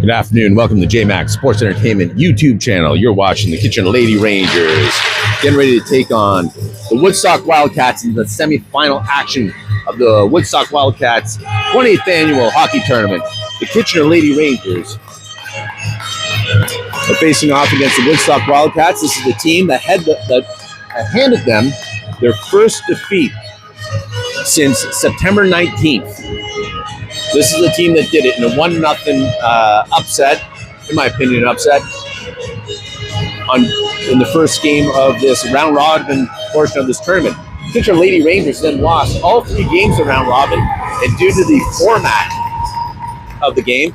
Good afternoon. Welcome to JMax Sports Entertainment YouTube channel. You're watching the Kitchener Lady Rangers getting ready to take on the Woodstock Wildcats in the semifinal action of the Woodstock Wildcats 20th annual hockey tournament. The Kitchener Lady Rangers are facing off against the Woodstock Wildcats. This is the team that handed them their first defeat since September 19th. This is the team that did it in a 1-0 upset, in my opinion, an upset in the first game of this round robin portion of this tournament. Kitchener Lady Rangers then lost all 3 games of round robin, and due to the format of the game,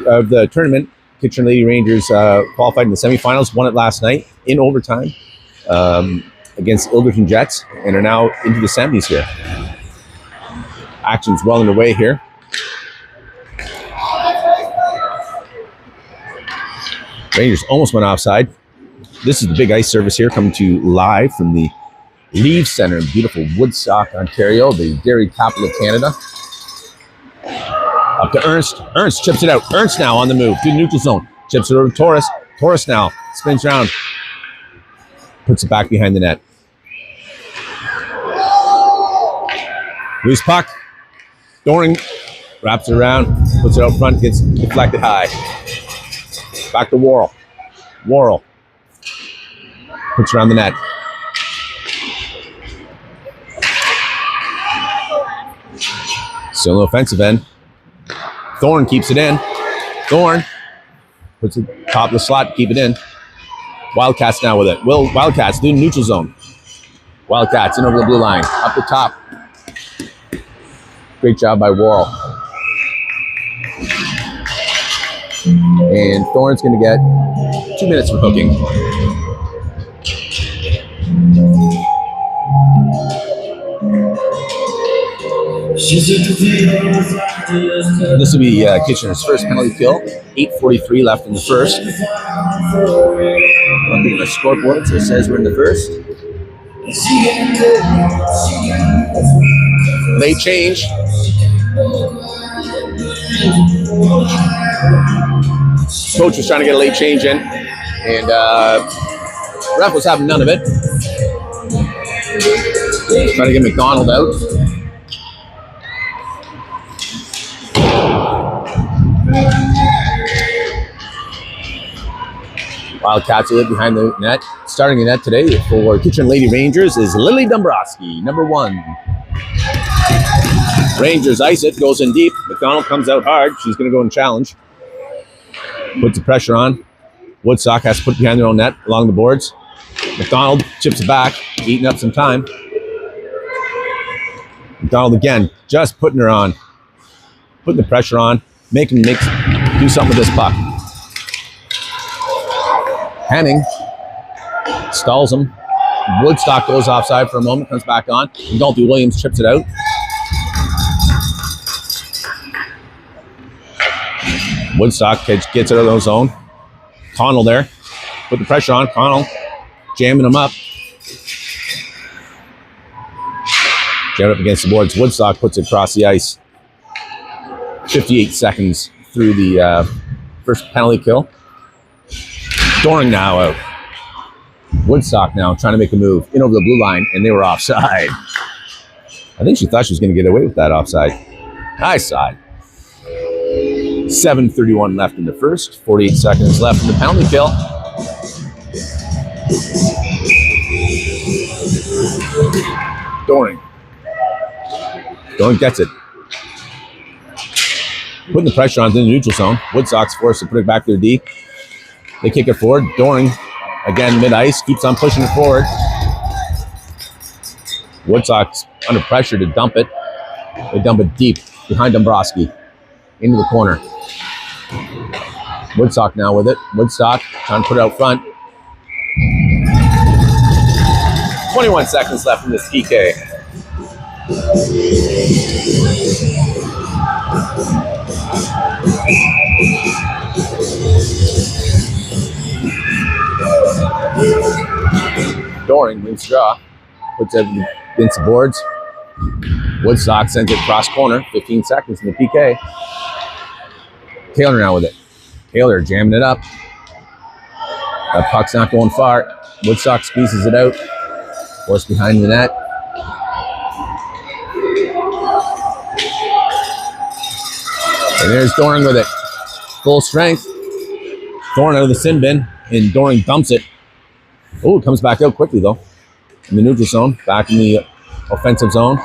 of the tournament, Kitchener Lady Rangers qualified in the semifinals, won it last night in overtime against Ilderton Jets, and are now into the semis here. Action's well underway here. Rangers almost went offside. This is the big ice service here, coming to you live from the Reeves Center in beautiful Woodstock, Ontario, the dairy capital of Canada. Up to Ernst. Ernst chips it out. Ernst now on the move to the neutral zone. Chips it over to Torres. Torres now spins around. Puts it back behind the net. Loose puck. Doring wraps it around, puts it out front, gets deflected high. Back to Worrell. Worrell puts it around the net. Still no offensive end. Thorne keeps it in. Thorne puts it top of the slot to keep it in. Wildcats now with it. Wildcats do neutral zone. Wildcats in over the blue line. Up the top. Great job by Worrell. And Thorne's going to get 2 minutes for hooking. This will be Kitchener's first penalty kill. 8:43 left in the first. Looking at the scoreboard, so it says we're in the first. Late change. Coach was trying to get a late change in, and ref was having none of it. Trying to get McDonald out. Wildcats are behind the net. Starting the net today for Kitchener Lady Rangers is Lily Dombrowski, number 1. Rangers ice it, goes in deep. McDonald comes out hard. She's going to go and challenge. Puts the pressure on. Woodstock has to put it behind their own net along the boards. McDonald chips it back, eating up some time. McDonald again, just putting her on. Putting the pressure on. Making do something with this puck. Henning stalls him. Woodstock goes offside for a moment, comes back on. Dalton Williams chips it out. Woodstock gets it out of the zone. Connell there. Put the pressure on. Connell jamming him up. Jamming up against the boards. Woodstock puts it across the ice. 58 seconds through the first penalty kill. Doring now out. Woodstock now trying to make a move in over the blue line, and they were offside. I think she thought she was going to get away with that offside. Nice side. 7:31 left in the first. 48 seconds left in the penalty kill. Doring. Doring gets it. Putting the pressure on in the neutral zone. Woodstock's forced to put it back to their D. They kick it forward. Doring, again, mid-ice, keeps on pushing it forward. Woodstock's under pressure to dump it. They dump it deep behind Dombrowski into the corner. Woodstock now with it. Woodstock trying to put it out front. 21 seconds left in this PK. Doring moves draw, puts it against the boards. Woodstock sends it cross corner, 15 seconds in the PK. KLR now with it. KLR jamming it up. That puck's not going far. Woodstock squeezes it out. Forced behind the net. And there's Doring with it. Full strength. Thorn out of the sin bin, and Doring dumps it. Oh, it comes back out quickly, though. In the neutral zone, back in the offensive zone.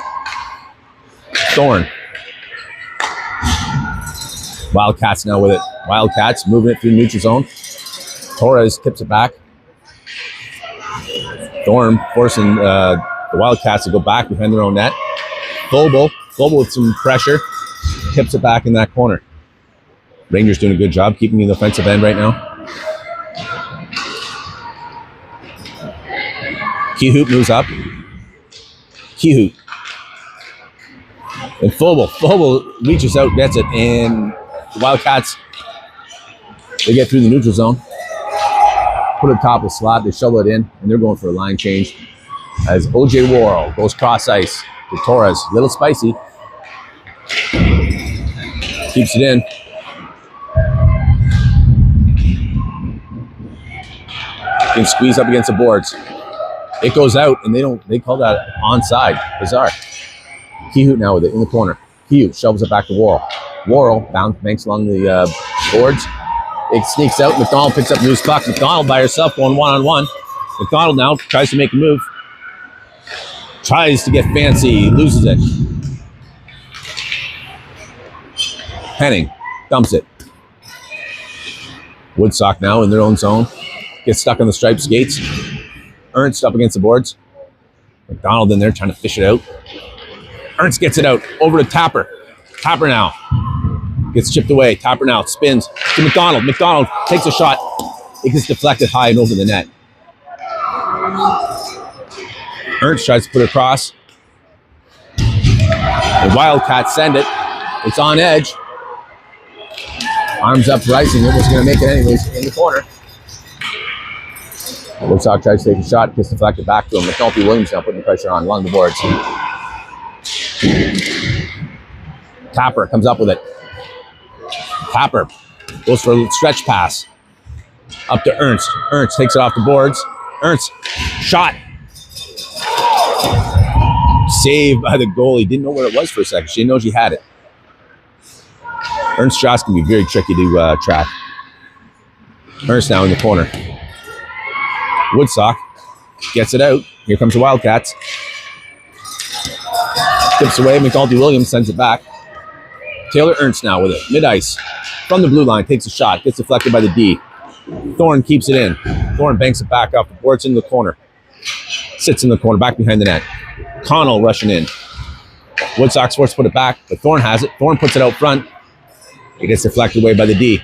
Thorn. Wildcats now with it. Wildcats moving it through the neutral zone. Torres tips it back. Thorn forcing the Wildcats to go back behind their own net. Global with some pressure. Tips it back in that corner. Rangers doing a good job keeping in the offensive end right now. Keyhoot moves up. Keyhoot. And Phobel reaches out, gets it, and the Wildcats, they get through the neutral zone. Put it top of the slot, they shovel it in, and they're going for a line change. As OJ Worrell goes cross ice to Torres. Little spicy. Keeps it in. Can squeeze up against the boards. It goes out, and they call that onside. Bizarre. Keyhoot now with it in the corner. Keyhoot shovels it back to Worrell. Worrell banks along the boards. It sneaks out. McDonald picks up loose puck. McDonald by herself going one-on-one. McDonald now tries to make a move. Tries to get fancy. Loses it. Henning dumps it. Woodstock now in their own zone. Gets stuck on the striped skates. Ernst up against the boards. McDonald in there trying to fish it out. Ernst gets it out. Over to Tapper. Tapper now. Gets chipped away. Tapper now spins to McDonald. McDonald takes a shot. It gets deflected high and over the net. Ernst tries to put it across. The Wildcats send it. It's on edge. Arms up for icing. It was going to make it anyways in the corner. Woodstock tries to take a shot. Gets deflected back to him. McNulty Williams now putting pressure on along the boards. Tapper comes up with it. Tapper goes for a stretch pass. Up to Ernst. Ernst takes it off the boards. Ernst, shot. Saved by the goalie. Didn't know where it was for a second. She didn't know she had it. Ernst's shots can be very tricky to track. Ernst now in the corner. Woodstock gets it out. Here comes the Wildcats. Tips away. McNulty Williams sends it back. Taylor Ernst now with it. Mid-ice. From the blue line. Takes a shot. Gets deflected by the D. Thorne keeps it in. Thorne banks it back up. The board's in the corner. Sits in the corner. Back behind the net. Connell rushing in. Woodstock's forced to put it back. But Thorne has it. Thorne puts it out front. It gets deflected away by the D.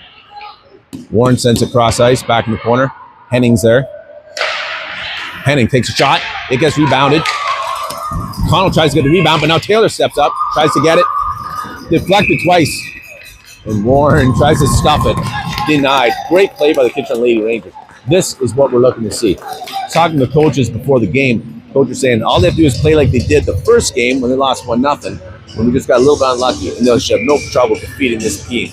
Warren sends it cross ice. Back in the corner. Henning's there. Henning takes a shot. It gets rebounded. Connell tries to get the rebound, but now Taylor steps up, tries to get it. Deflected twice. And Warren tries to stuff it. Denied. Great play by the Kitchener Lady Rangers. This is what we're looking to see. Talking to coaches before the game, coaches saying all they have to do is play like they did the first game when they lost 1-0, when we just got a little bit unlucky, and they'll have no trouble defeating this team.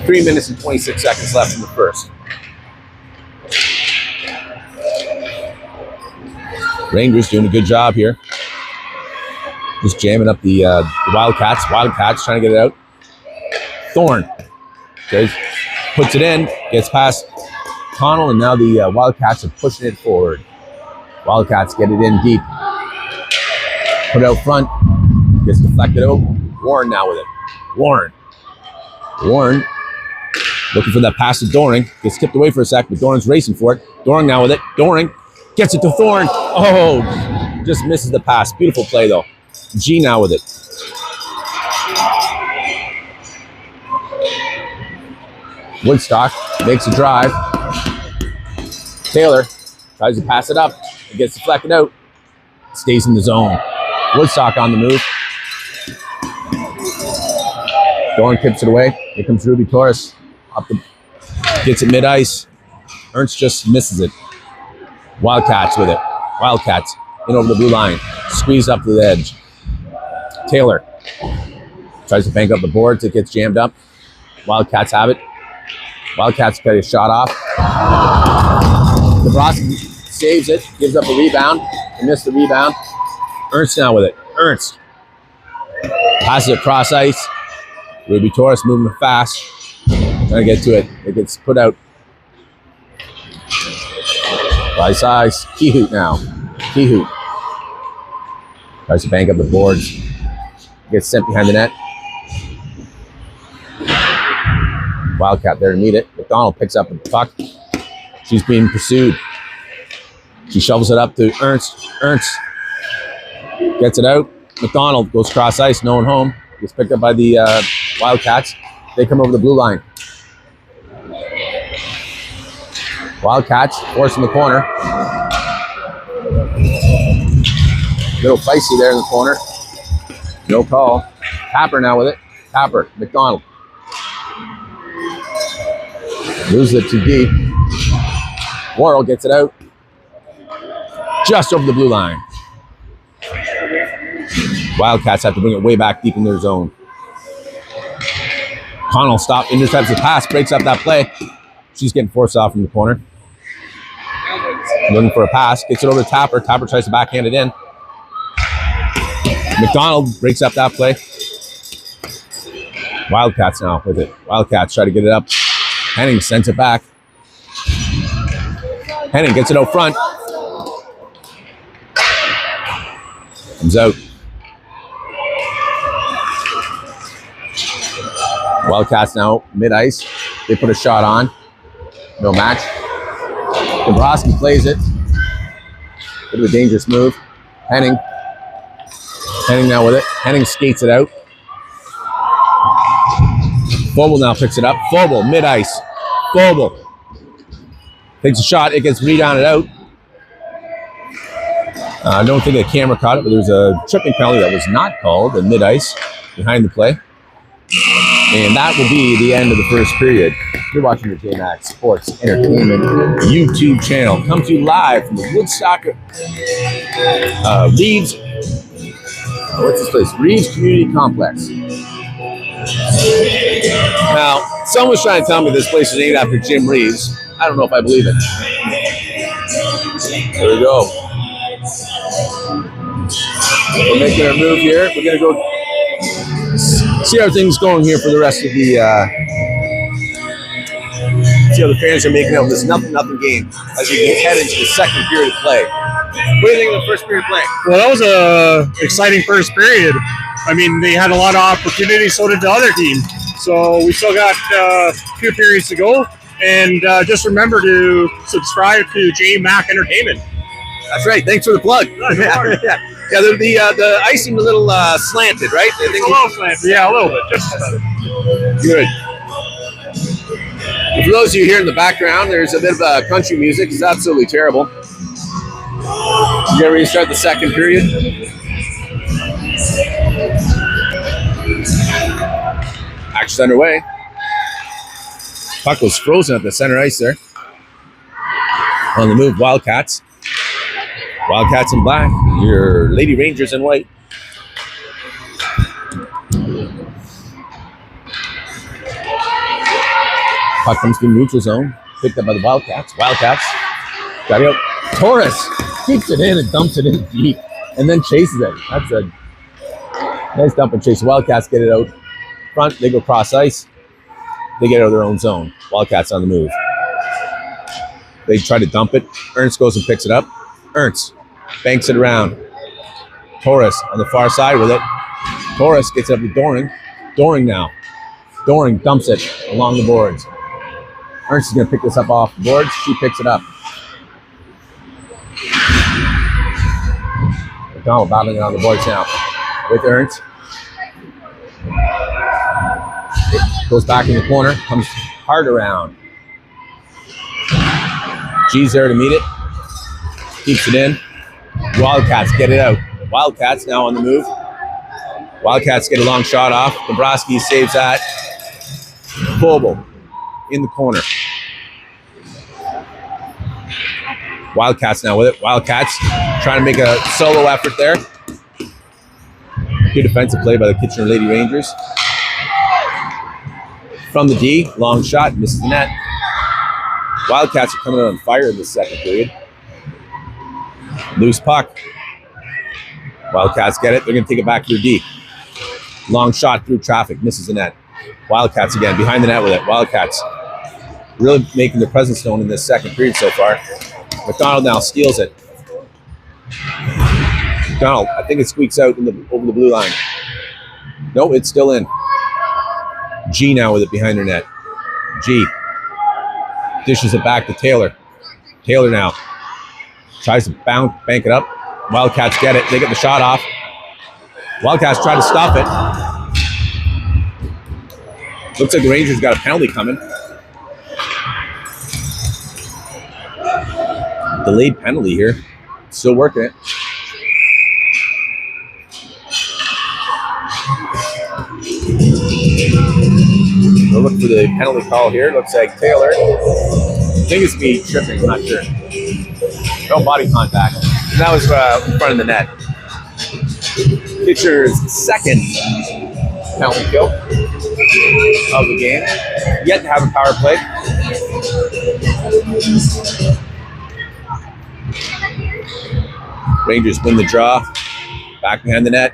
3 minutes and 26 seconds left in the first. Rangers doing a good job here. Just jamming up the Wildcats. Wildcats trying to get it out. Thorne. Okay. Puts it in. Gets past Connell, and now the Wildcats are pushing it forward. Wildcats get it in deep. Put it out front. Gets deflected out. Warren now with it. Warren looking for that pass to Doring. Gets tipped away for a sec, but Doring's racing for it. Doring now with it. Doring gets it to Thorne. Oh, Just misses the pass. Beautiful play, though. G now with it. Woodstock makes a drive. Taylor tries to pass it up. It gets deflected out. Stays in the zone. Woodstock on the move. Doran tips it away. Here comes Ruby Torres. Gets it mid-ice. Ernst just misses it. Wildcats with it. Wildcats in over the blue line. Squeeze up to the edge. Taylor tries to bank up the boards. It gets jammed up. Wildcats have it. Wildcats get a shot off. Dabrowski saves it. Gives up a rebound. He missed the rebound. Ernst now with it. Ernst passes it cross ice. Ruby Torres moving fast. Trying to get to it. It gets put out. By size. Keyhoot now. Keyhoot tries to bank up the boards. Gets sent behind the net. Wildcat there to meet it. McDonald picks up the puck. She's being pursued. She shovels it up to Ernst. Ernst gets it out. McDonald goes cross ice. No one home. Gets picked up by the Wildcats. They come over the blue line. Wildcats forcing the corner. Little feisty there in the corner. No call. Tapper now with it. Tapper. McDonald. Loses it too deep. Worrell gets it out. Just over the blue line. Wildcats have to bring it way back deep in their zone. Connell stop, intercepts the pass, breaks up that play. She's getting forced off from the corner. Looking for a pass, gets it over to Tapper. Tapper tries to backhand it in. McDonald breaks up that play. Wildcats now with it. Wildcats try to get it up. Henning sends it back. Henning gets it out front. Comes out. Wildcats now mid-ice. They put a shot on. No match. Dabrowski plays it. Bit of a dangerous move. Henning. Henning now with it. Henning skates it out. Foble now picks it up. Foble, mid-ice. Foble takes a shot. It gets rebounded out. I don't think the camera caught it, but there's a tripping penalty that was not called in mid-ice behind the play. And that will be the end of the first period. You're watching the JMax Sports Entertainment YouTube channel. Come to you live from the Woodstock Reeves. What's this place? Reeves Community Complex. Now, someone's trying to tell me this place is named after Jim Reeves. I don't know if I believe it. There we go. We're making our move here. We're going to go see how things going here for the rest of the see how the fans are making out this nothing game as we head into the second period of play. What do you think of the first period play? Well, that was a exciting first period. I mean, they had a lot of opportunities, so did the other team. So we still got 2 periods to go. And just remember to subscribe to JMac Entertainment. That's right. Thanks for the plug. Yeah, the ice seemed a little slanted, right? A little slanted. Yeah, a little bit. Just good. And for those of you here in the background, there's a bit of country music. It's absolutely terrible. We're going to restart the second period. Action's underway. Puck was frozen at the center ice there. On the move, Wildcats. Wildcats in black. Your Lady Rangers in white. Puck comes to neutral zone. Picked up by the Wildcats. Wildcats got it out. Torres keeps it in and dumps it in deep. And then chases it. That's a nice dump and chase. Wildcats get it out front. They go cross ice. They get out of their own zone. Wildcats on the move. They try to dump it. Ernst goes and picks it up. Ernst banks it around. Torres on the far side with it. Torres gets up to Doring. Doring now. Doring dumps it along the boards. Ernst is going to pick this up off the boards. She picks it up. McDonald battling it on the boards now with Ernst. Goes back in the corner, comes hard around. G's there to meet it. Keeps it in. Wildcats get it out. Wildcats now on the move. Wildcats get a long shot off. Dombrowski saves that. Bobo in the corner. Wildcats now with it. Wildcats trying to make a solo effort there. Good defensive play by the Kitchener Lady Rangers. From the D, long shot, misses the net. Wildcats are coming out on fire in the second period. Loose puck. Wildcats get it. They're going to take it back to their D. Long shot through traffic, misses the net. Wildcats again, behind the net with it. Wildcats really making their presence known in this second period so far. McDonald now steals it. McDonald, I think it squeaks out over the blue line. No, it's still in. G now with it behind her net. G dishes it back to Taylor. Taylor now tries to bank it up. Wildcats get it. They get the shot off. Wildcats try to stop it. Looks like the Rangers got a penalty coming. Delayed penalty here. Still working it. We'll look for the penalty call here. Looks like Taylor. I think it's me tripping. I'm not sure. No body contact. And that was in front of the net. Kitchener's second penalty kill of the game. Yet to have a power play. Rangers win the draw. Back behind the net.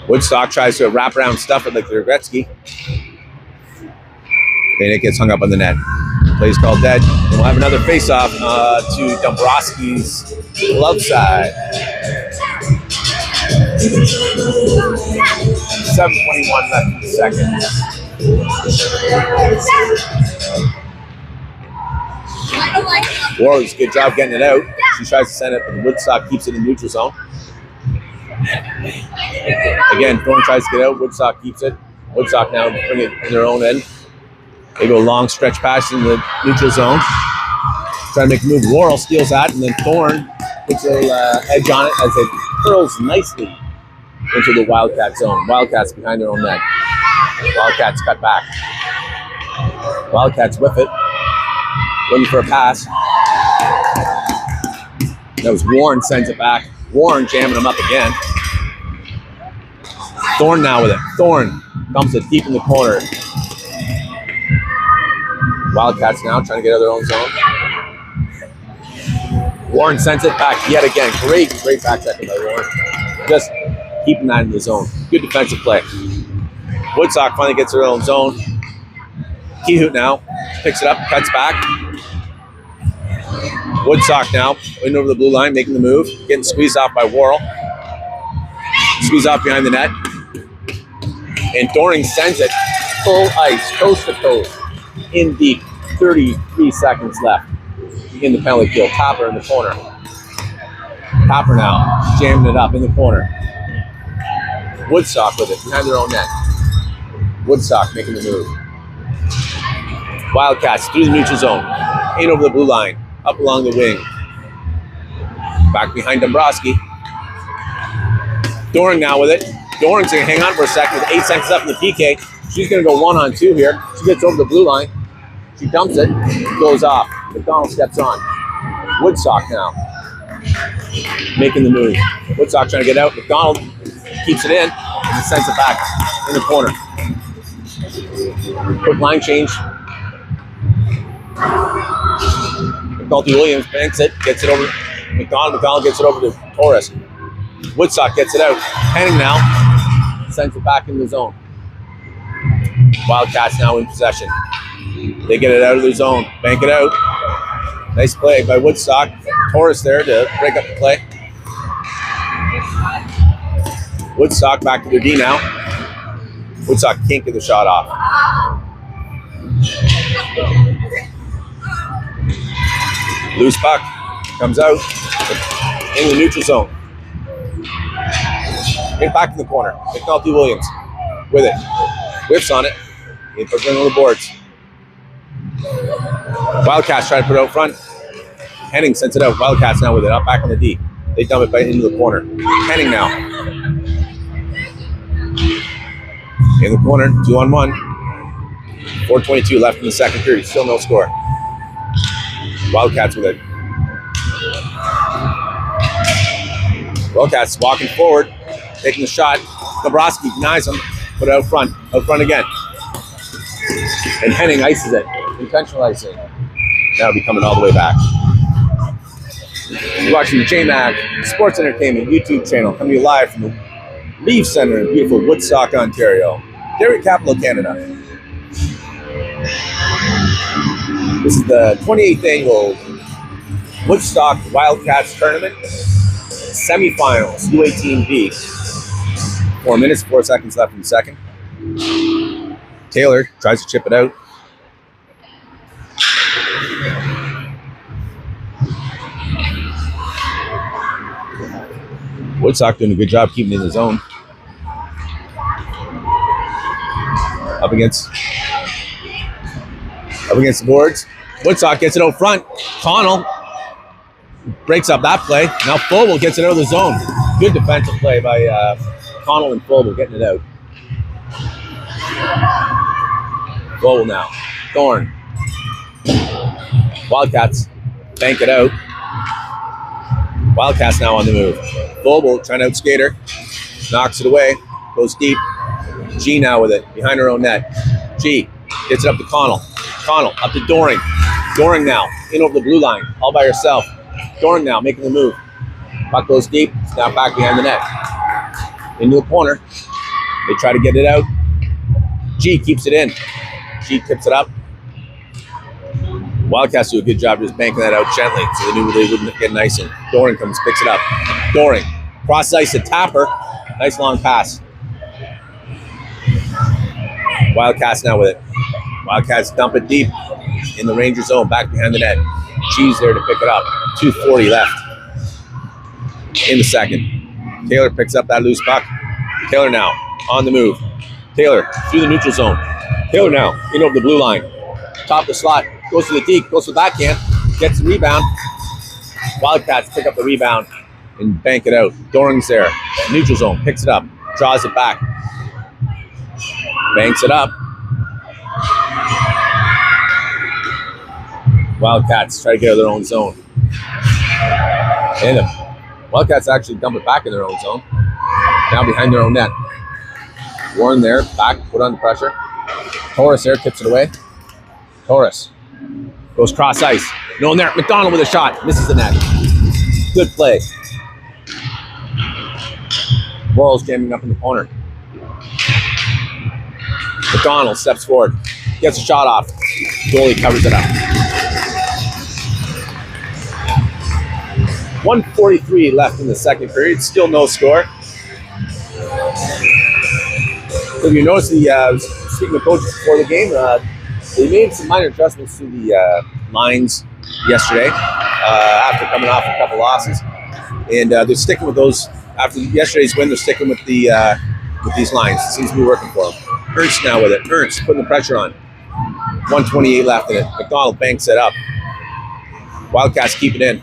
Woodstock tries to wrap around stuff it like the Gretzky. And it gets hung up on the net. Play's called dead. And we'll have another face-off to Dombrowski's left side. 7:21 left in the second. Warren's good job getting it out. She tries to send it, but Woodstock keeps it in neutral zone. Again, Thorne tries to get out. Woodstock keeps it. Woodstock now bring it in their own end. They go long stretch pass in the neutral zone. Try to make a move. Worrell steals that, and then Thorne puts a little edge on it as it curls nicely into the Wildcat zone. Wildcats behind their own net. Wildcats cut back. Wildcats whiff it. Looking for a pass. That was Warren, sends it back. Warren jamming him up again. Thorne now with it. Thorne dumps it deep in the corner. Wildcats now trying to get out of their own zone. Warren sends it back yet again. Great back check by Warren. Just keeping that in the zone. Good defensive play. Woodstock finally gets their own zone. Kehoot now picks it up, cuts back. Woodstock now in over the blue line, making the move, getting squeezed off by Worrell. Squeezed off behind the net. And Doring sends it full ice, coast to coast, in deep. 33 seconds left in the penalty kill. Topper in the corner. Topper now jamming it up in the corner. Woodstock with it behind their own net. Woodstock making the move. Wildcats through the neutral zone, in over the blue line, up along the wing. Back behind Dombrowski. Doring now with it. Doring's going to hang on for a second with 8 seconds left in the PK. She's going to go 1-on-2 here. She gets over the blue line. She dumps it, goes off. McDonald steps on. Woodstock now making the move. Woodstock trying to get out. McDonald keeps it in and sends it back in the corner. Quick line change. McNulty Williams banks it, gets it over McDonald. McDonald gets it over to Torres. Woodstock gets it out. Henning now sends it back in the zone. Wildcats now in possession. They get it out of their zone. Bank it out. Nice play by Woodstock. Torres there to break up the play. Woodstock back to their D now. Woodstock can't get the shot off. Loose puck. Comes out. in the neutral zone. Get back in the corner. McNulty Williams with it. Whiffs on it. He puts it on the boards. Wildcats try to put it out front. Henning sends it out. Wildcats now with it. Up back on the D. They dump it back into the corner. Henning now. In the corner. 2-on-1. 4:22 left in the second period. Still no score. Wildcats with it. Wildcats walking forward. Taking the shot. Dombrowski denies him. Put it out front. Out front again. And Henning ices it. Intentional icing. That'll be coming all the way back. You're watching the JMAC Sports Entertainment YouTube channel, coming to you live from the Reeves Center in beautiful Woodstock, Ontario. Dairy capital of Canada. This is the 28th annual Woodstock Wildcats tournament. Semifinals, U18B. 4 minutes, 4 seconds left in the second. Taylor tries to chip it out. Woodstock doing a good job keeping it in the zone. Up against the boards. Woodstock gets it out front. Connell breaks up that play. Now Fobel gets it out of the zone. Good defensive play by Connell and Fobel getting it out. Fobel now. Thorne. Wildcats bank it out. Wildcats now on the move. Fobel trying to outskate her. Knocks it away. Goes deep. G now with it. Behind her own net. G gets it up to Connell. Connell up to Doring. Doring now. In over the blue line. All by herself. Doring now making the move. Puck goes deep. It's now back behind the net. Into the corner. They try to get it out. G keeps it in. G tips it up. Wildcats do a good job just banking that out gently so they knew they wouldn't get an icing. Doring comes, picks it up. Doring. Cross ice to Tapper. Nice long pass. Wildcats now with it. Wildcats dump it deep in the Ranger zone, back behind the net. G's there to pick it up. 2:40 left in the second. Taylor picks up that loose puck. Taylor now on the move. Taylor through the neutral zone. Taylor now in over the blue line. Top of the slot. Goes to the deep. Goes to the backhand. Gets the rebound. Wildcats pick up the rebound and bank it out. Doring's there. Neutral zone. Picks it up. Draws it back. Banks it up. Wildcats try to get out of their own zone. And the Wildcats actually dump it back in their own zone. Now behind their own net. Warren there, back, put on the pressure. Torres there, tips it away. Torres goes cross ice. No one there. McDonald with a shot. Misses the net. Good play. Morrow's jamming up in the corner. McDonald steps forward. Gets a shot off. Goalie covers it up. 1:43 left in the second period. Still no score. So if you notice, speaking of coaches before the game, they made some minor adjustments to the lines yesterday after coming off a couple losses, and they're sticking with those. After yesterday's win, they're sticking with the with these lines. It seems to be working for them. Ernst now with it. Ernst putting the pressure on. 1:28 left in it. McDonald banks it up. Wildcats keep it in.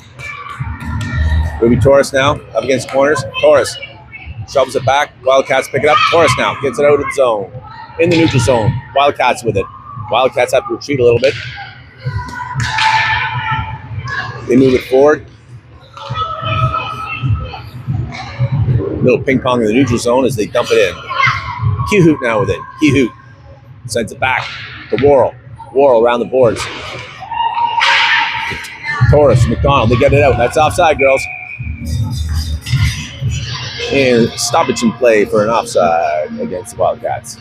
Ruby Torres now up against corners. Torres shovels it back. Wildcats pick it up. Torres now gets it out of the zone. In the neutral zone. Wildcats with it. Wildcats have to retreat a little bit. They move it forward. Little ping pong in the neutral zone as they dump it in. Keyhoot now with it. Keyhoot sends it back to Worrell. Worrell around the boards. Torres, McDonald, they get it out. That's offside, girls. And stoppage in play for an offside against the Wildcats.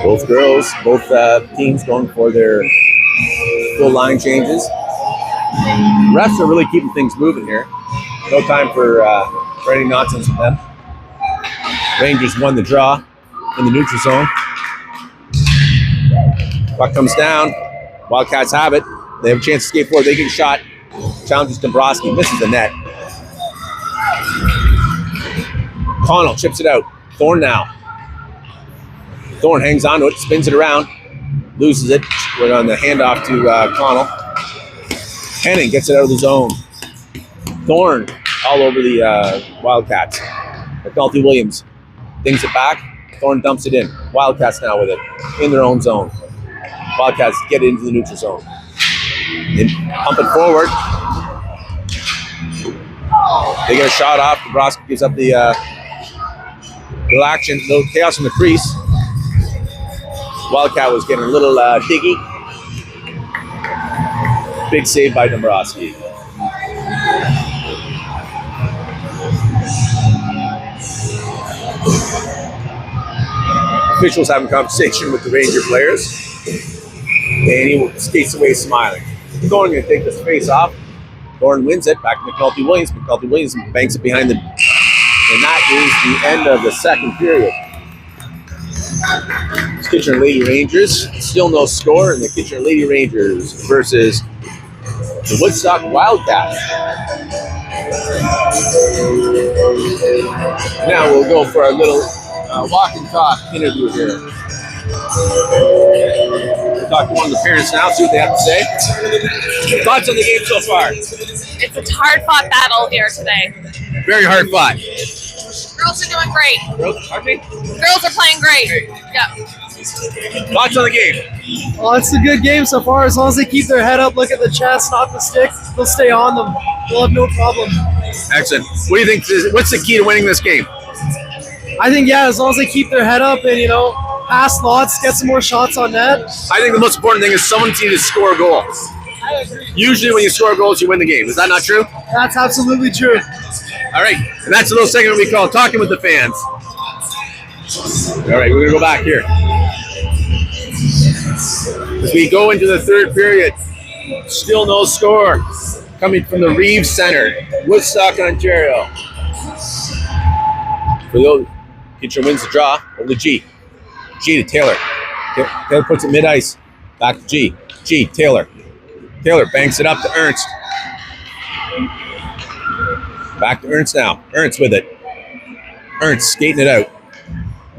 Both girls, both teams going for their full line changes. Refs are really keeping things moving here. No time for any nonsense with them. Rangers won the draw in the neutral zone. Puck comes down. Wildcats have it. They have a chance to skate forward. They get a shot. Challenges Dombrowski. Misses the net. Connell chips it out. Thorne now. Thorne hangs on to it, spins it around, loses it. We're on the handoff to Connell. Henning gets it out of the zone. Thorne all over the Wildcats. McNulty Williams dings it back. Thorne dumps it in. Wildcats now with it in their own zone. Wildcats get it into the neutral zone. They pump it forward. They get a shot off. Dabrowski gives up the little action, little chaos in the crease. Wildcat was getting a little diggy. Big save by Dabrowski. Officials having a conversation with the Ranger players. And he skates away smiling. Thorne going to take this face off. Thorne wins it. Back to McNulty Williams. McNulty Williams banks it behind the... And that is the end of the second period. It's Kitchener Lady Rangers. Still no score in the Kitchener Lady Rangers versus the Woodstock Wildcats. Now we'll go for a little walk and talk interview here. We'll talk to one of the parents now, see what they have to say. Thoughts on the game so far? It's a hard-fought battle here today. Very hard fought. Girls are doing great. Girls are playing great. Yeah. Thoughts on the game? Well, it's a good game so far. As long as they keep their head up, look at the chest, not the stick, they'll stay on them. They'll have no problem. Excellent. What do you think? What's the key to winning this game? I think, yeah, as long as they keep their head up and, pass lots, get some more shots on net. I think the most important thing is someone needs to score goals. Usually when you score goals, you win the game. Is that not true? That's absolutely true. All right. And that's a little segment we call Talking with the Fans. All right, we're going to go back here. As we go into the third period, still no score. Coming from the Reeves Center, Woodstock, Ontario. For those, Kitchener wins the draw over the G. G to Taylor. Taylor puts it mid-ice. Back to G. G, Taylor. Taylor banks it up to Ernst. Back to Ernst now. Ernst with it. Ernst skating it out.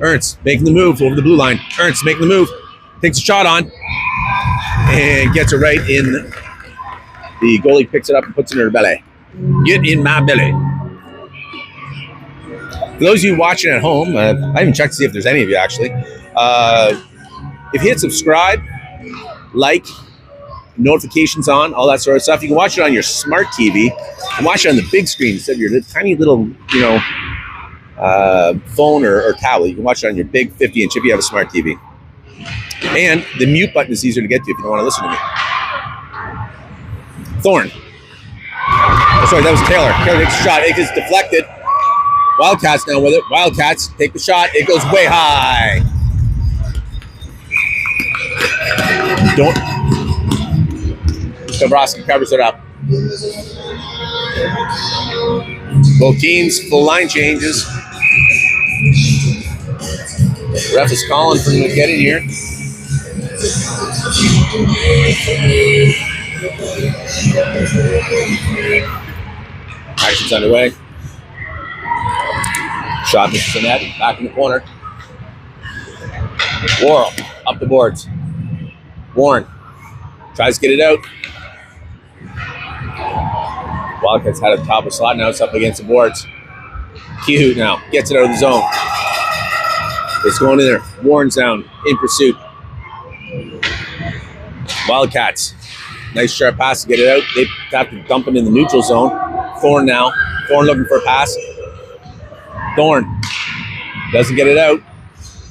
Ernst making the move over the blue line. Ernst making the move. Takes a shot on. And gets it right in. The goalie picks it up and puts it in her belly. Get in my belly. For those of you watching at home, I haven't checked to see if there's any of you actually. If you hit subscribe, like, notifications on, all that sort of stuff, you can watch it on your smart TV and watch it on the big screen instead of your tiny little, phone or tablet. You can watch it on your big 50-inch if you have a smart TV. And the mute button is easier to get to if you don't want to listen to me. Thorne. Oh, sorry, that was Taylor. Taylor takes a shot. It gets deflected. Wildcats now with it. Wildcats take the shot. It goes way high. Dabrowski covers it up. Both teams, full line changes. Ref is calling for them to get in here. Action's underway. Shot misses the net, back in the corner. Worrell up the boards. Warren tries to get it out. Wildcats had it top of the slot, now it's up against the boards. Kehoe now gets it out of the zone. It's going in there. Warren's down in pursuit. Wildcats. Nice sharp pass to get it out. They have to dump it in the neutral zone. Thorne now. Thorne looking for a pass. Thorne doesn't get it out.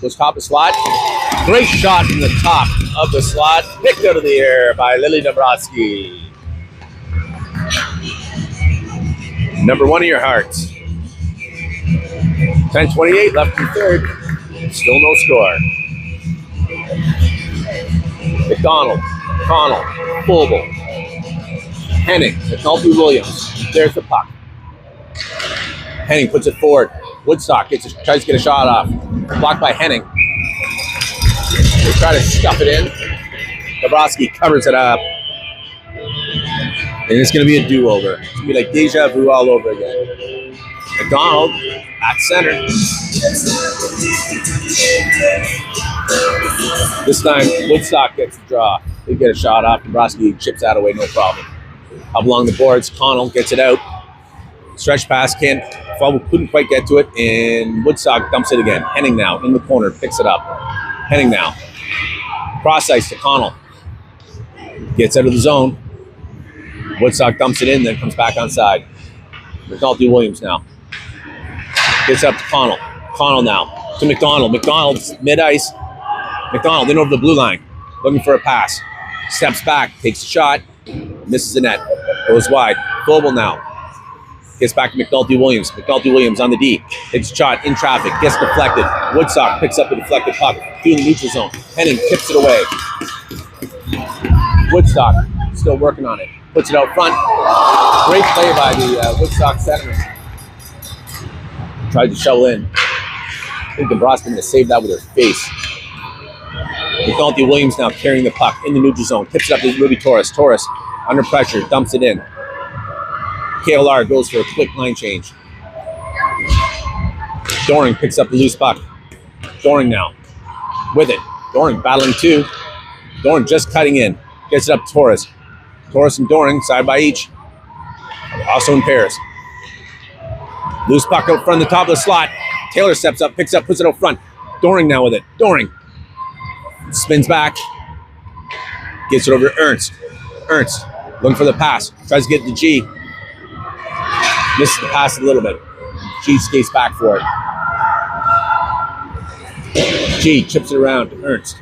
Goes top of the slot. Great shot from the top of the slot. Picked out of the air by Lily Dabrowski. Number one of your hearts. 10:28 left in third. Still no score. McDonald, Connell, Fulble, Henning, McNulty Williams. There's the puck. Henning puts it forward. Woodstock tries to get a shot off. Blocked by Henning. They try to stuff it in. Dabrowski covers it up. And it's going to be a do-over. It's going to be like deja vu all over again. McDonald at center. This time, Woodstock gets the draw. They get a shot off. Dombrowski chips that away, no problem. Up along the boards, Connell gets it out. Stretch pass, couldn't quite get to it, and Woodstock dumps it again. Henning now, in the corner, picks it up. Henning now. Cross ice to Connell. Gets out of the zone. Woodstock dumps it in, then comes back onside. McNulty Williams now. Gets up to Connell. Connell now to McDonald. McDonald's mid-ice. McDonald in over the blue line. Looking for a pass. Steps back, takes a shot. Misses the net. Goes wide. Global now. Gets back to McNulty Williams. McNulty Williams on the D. Takes a shot in traffic. Gets deflected. Woodstock picks up the deflected puck. Through the neutral zone. Henning tips it away. Woodstock still working on it. Puts it out front. Great play by the Woodstock center. Tried to shovel in. I think Dombrowski going to save that with her face. McNulty Williams now carrying the puck in the neutral zone. Tips it up to Ruby Torres. Torres under pressure. Dumps it in. KLR goes for a quick line change. Doring picks up the loose puck. Doring now. With it. Doring battling two. Doring just cutting in. Gets it up to Torres. Torres and Doring side by each. Also in pairs. Loose puck out front, the top of the slot. Taylor steps up, picks up, puts it out front. Doring now with it. Doring spins back. Gets it over to Ernst. Ernst looking for the pass. Tries to get the G. Misses the pass a little bit. G skates back for it. G chips it around to Ernst.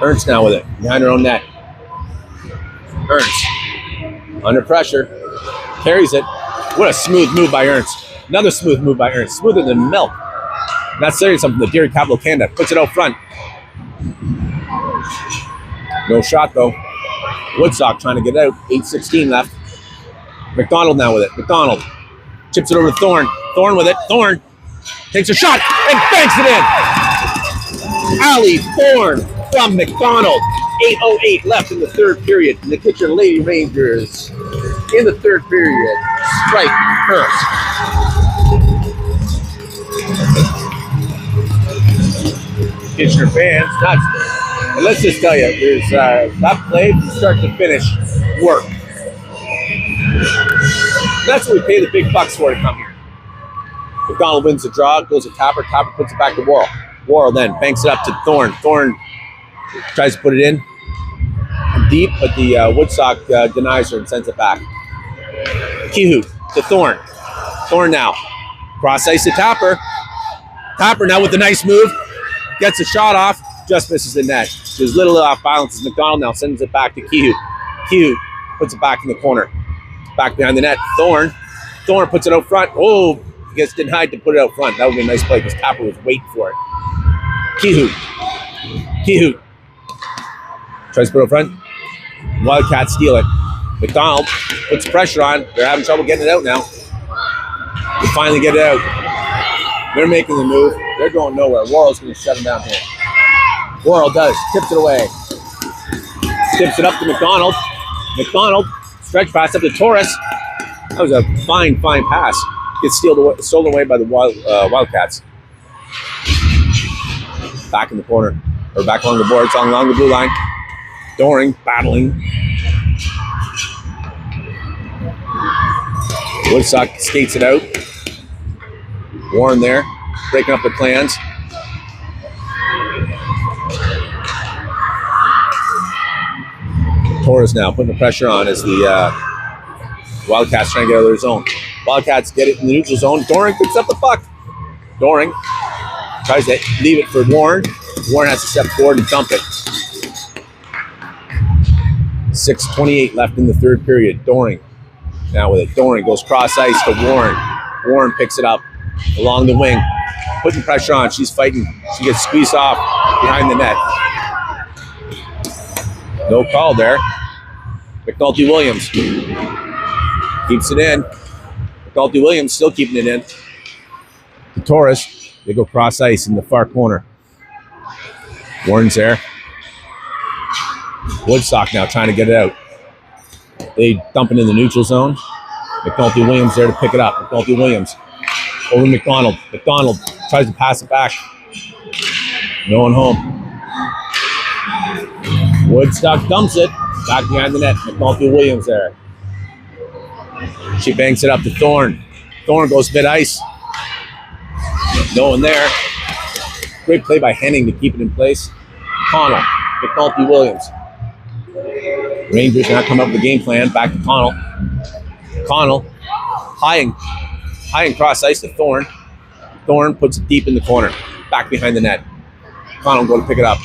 Ernst now with it. Behind her own net. Ernst under pressure. Carries it. What a smooth move by Ernst. Another smooth move by Ernst. Smoother than milk. That's saying something to Dairy Capital Canada. Puts it out front. No shot though. Woodstock trying to get out. 8:16 left. McDonald now with it. McDonald chips it over to Thorne. Thorne with it. Thorne takes a shot and banks it in. Ali Thorne from McDonald. 8:08 left in the third period. And the Kitchener Lady Rangers in the third period strike first. Kitchener fans, and let's just tell you, there's that play from start to finish work. That's what we pay the big bucks for to come here. McDonald wins the draw, goes to Tapper. Tapper puts it back to Worrell. Worrell then banks it up to Thorne. Thorne tries to put it in deep, but the Woodstock denies her and sends it back. Kehoe to Thorne. Thorne now. Cross ice to Tapper. Tapper now with a nice move. Gets a shot off. Just misses the net. There's little off balance as McDonald now sends it back to Kehoe. Kehoe puts it back in the corner. Back behind the net. Thorne. Thorne puts it out front. Oh, gets denied to put it out front. That would be a nice play because Tapper was waiting for it. Kehoe. Kehoe. Tries to put it out front. Wildcats steal it. McDonald puts pressure on. They're having trouble getting it out now. They finally get it out. They're making the move. They're going nowhere. Worrell's going to shut them down here. Worrell does. Tips it away. Tips it up to McDonald. McDonald. Stretch pass up to Torres. That was a fine pass. Gets stolen away by the Wildcats. Back in the corner. Or back along the boards, along the blue line. Doring battling. Woodstock skates it out. Warren there, breaking up the plans. Torres now putting the pressure on as the Wildcats trying to get out of their zone. Wildcats get it in the neutral zone. Doring picks up the puck. Doring tries to leave it for Warren. Warren has to step forward and dump it. 6:28 left in the third period. Doring now with it. Doring goes cross ice to Warren. Warren picks it up along the wing, putting pressure on. She's fighting. She gets squeezed off behind the net. No call there. McNulty Williams keeps it in. McNulty Williams still keeping it in. To Torres. They go cross ice in the far corner. Warren's there. Woodstock now trying to get it out. They dump it in the neutral zone. McNulty Williams there to pick it up. McNulty Williams Over to McDonald. McDonald tries to pass it back. No one home. Woodstock dumps it. Back behind the net. McNulty Williams there. She banks it up to Thorne. Thorne goes mid-ice. No one there. Great play by Henning to keep it in place. Connell. McNulty Williams. Rangers now come up with a game plan. Back to Connell. Connell. High and cross ice to Thorne. Thorne puts it deep in the corner. Back behind the net. Connell going to pick it up.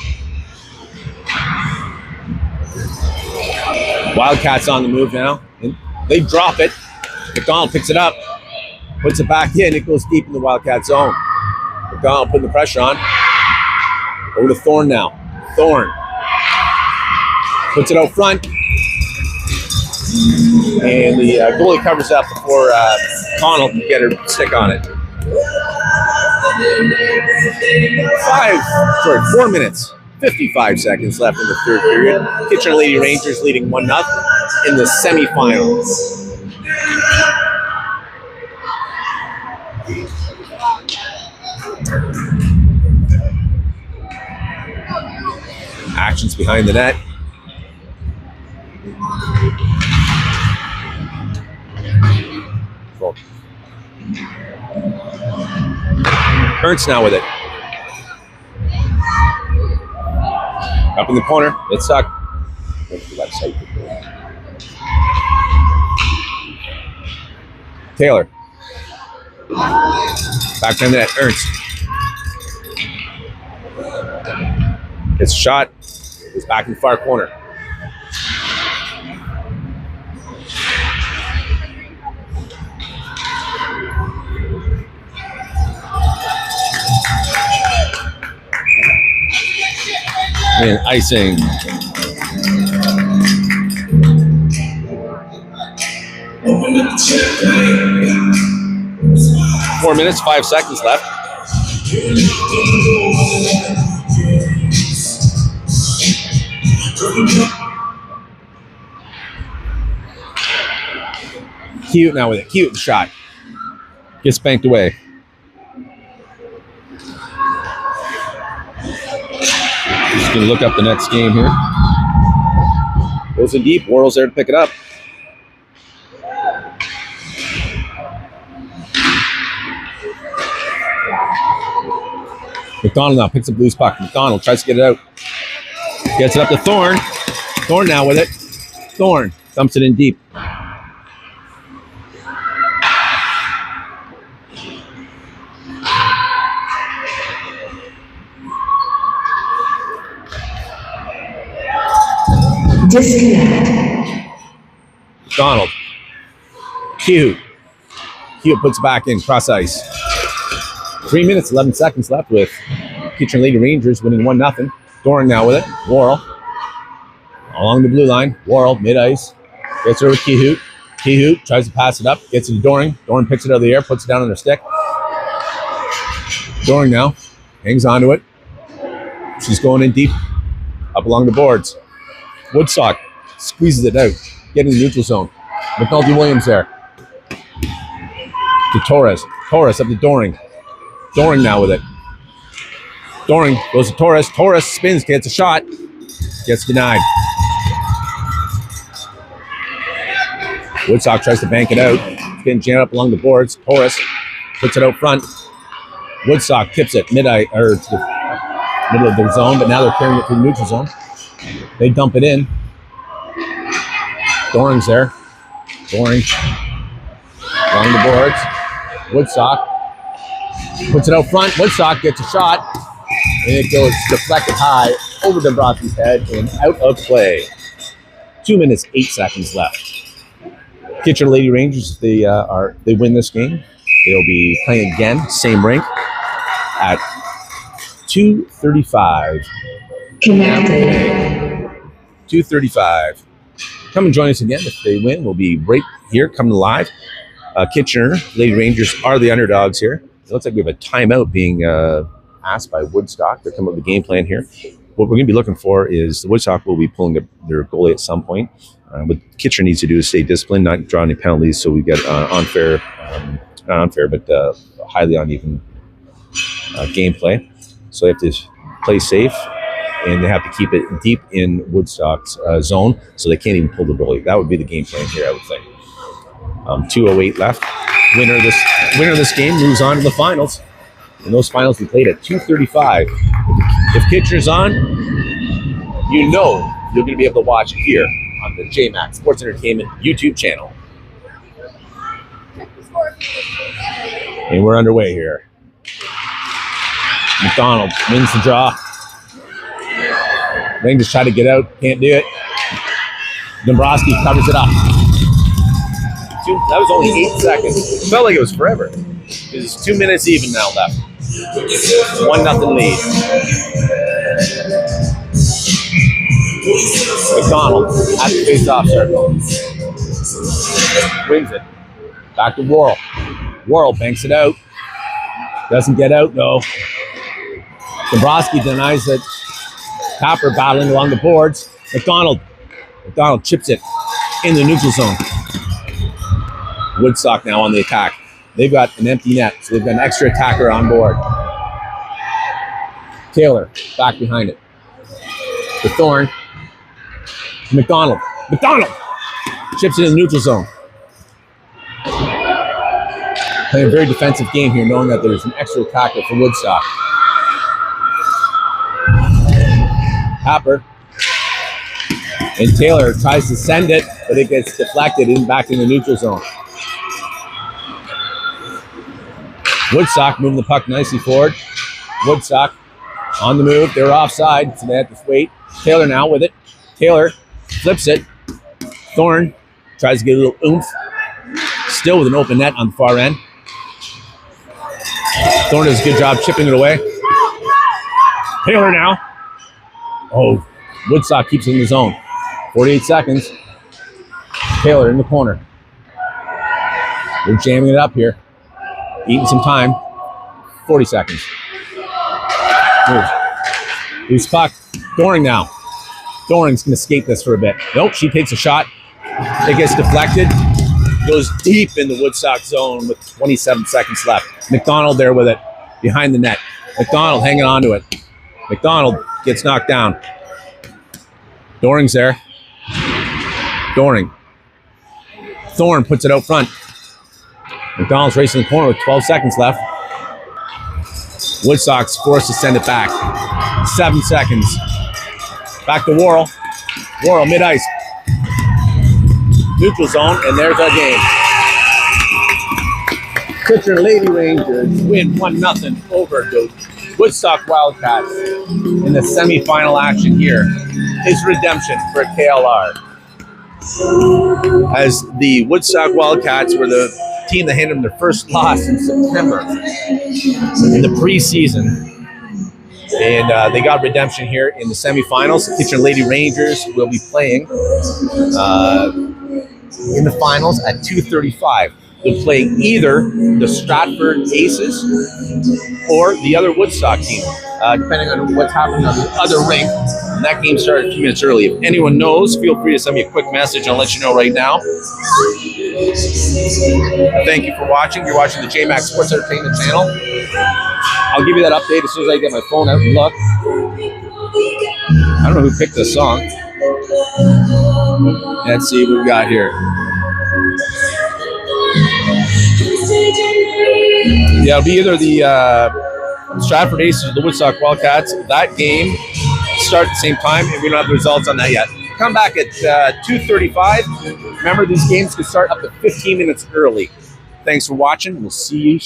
Wildcats on the move now. And they drop it. McDonald picks it up. Puts it back in. It goes deep in the Wildcat zone. McDonald putting the pressure on. Over to Thorne now. Thorne. Puts it out front. And the goalie covers up before Connell can get her stick on it. 4 minutes, 55 seconds left in the third period. Kitchener Lady Rangers leading 1-0 in the semifinals. Actions behind the net. Ernst now with it. Up in the corner. It sucked. Taylor. Back to the net. Ernst. It's a shot. It's back in the far corner. And icing. Four minutes, 5 seconds left. Cute now with it. Cute shot. Gets spanked away. Just going to look up the next game here. Goes in deep. Worrell's there to pick it up. McDonald now picks up loose puck. McDonald tries to get it out. Gets it up to Thorne. Thorne now with it. Thorne dumps it in deep. Disconnect. Donald. Hugh puts it back in, cross ice. 3 minutes, 11 seconds left with Kitchener Lady Rangers winning 1-0. Doran now with it. Worrell. Along the blue line. Worrell, mid-ice. Gets over to Kehut. Kehut tries to pass it up. Gets it to Doran. Doran picks it out of the air, puts it down on her stick. Doran now. Hangs onto it. She's going in deep. Up along the boards. Woodstock squeezes it out, getting the neutral zone. McNulty Williams there. To Torres. Torres up to Doring. Doring now with it. Doring goes to Torres. Torres spins, gets a shot. Gets denied. Woodstock tries to bank it out. It's getting jammed up along the boards. Torres puts it out front. Woodstock tips it to the middle of the zone, but now they're carrying it to the neutral zone. They dump it in. Doring's there. Doring along the boards. Woodstock puts it out front. Woodstock gets a shot. And it goes deflected high over Dombrowski's head and out of play. 2 minutes, 8 seconds left. Kitchener Lady Rangers, they win this game. They'll be playing again, same rink, at 2:35. Connected. 2:35. Come and join us again. If they win, we'll be right here coming live. Kitchener Lady Rangers are the underdogs here. It looks like we have a timeout being asked by Woodstock. They're coming up with a game plan here. What we're going to be looking for is the Woodstock will be pulling their goalie at some point. What Kitchener needs to do is stay disciplined, not draw any penalties, so we get unfair not unfair, but highly uneven gameplay. So they have to play safe, and they have to keep it deep in Woodstock's zone, so they can't even pull the goalie. That would be the game plan here, I would think. 2:08 left. Winner of this game moves on to the finals. And those finals we played at 2:35. If Kitchener's on, you know you're going to be able to watch it here on the JMax Sports Entertainment YouTube channel. And we're underway here. McDonald wins the draw. Rangers try to get out, can't do it. Dombrowski covers it up. That was only 8 seconds. It felt like it was forever. There's 2 minutes even now left. 1-0 lead. McDonald at the face-off circle. Wins it. Back to Worrell. Worrell banks it out. Doesn't get out though. Dombrowski denies it. Tapper battling along the boards. McDonald chips it in the neutral zone. Woodstock now on the attack. They've got an empty net, so they've got an extra attacker on board. Taylor back behind it. To Thorne. McDonald chips it in the neutral zone. Playing a very defensive game here, knowing that there's an extra attacker for Woodstock. Happer. And Taylor tries to send it, but it gets deflected back in the neutral zone. Woodstock moving the puck nicely forward. Woodstock on the move. They're offside, so they have to wait. Taylor now with it. Taylor flips it. Thorne tries to get a little oomph. Still with an open net on the far end. Thorne does a good job chipping it away. Taylor now. Oh, Woodstock keeps it in the zone. 48 seconds. Taylor in the corner. They're jamming it up here. Eating some time. 40 seconds. Loose puck. Doring now. Doring's going to skate this for a bit. Nope, she takes a shot. It gets deflected. Goes deep in the Woodstock zone with 27 seconds left. McDonald there with it. Behind the net. McDonald hanging on to it. McDonald gets knocked down. Doring's there. Doring. Thorne puts it out front. McDonald's racing the corner with 12 seconds left. Woodstock's forced to send it back. 7 seconds. Back to Worrell. Worrell mid-ice. Neutral zone, and there's our game. Kitchener Lady Rangers win 1-0 over the Woodstock Wildcats in the semifinal action here. Is redemption for KLR. As the Woodstock Wildcats were the team that handed them their first loss in September in the preseason. And they got redemption here in the semifinals. The Kitchener Lady Rangers will be playing in the finals at 2:35. They'll play either the Stratford Aces or the other Woodstock team, depending on what's happening on the other rink. And that game started 2 minutes early. If anyone knows, feel free to send me a quick message. I'll let you know right now. Thank you for watching. You're watching the JMax Sports Entertainment channel. I'll give you that update as soon as I get my phone out and look. I don't know who picked this song. Let's see what we got here. Yeah, it'll be either the Stratford Aces or the Woodstock Wildcats. That game starts at the same time, and we don't have the results on that yet. Come back at 2:35. Remember, these games can start up to 15 minutes early. Thanks for watching. We'll see you.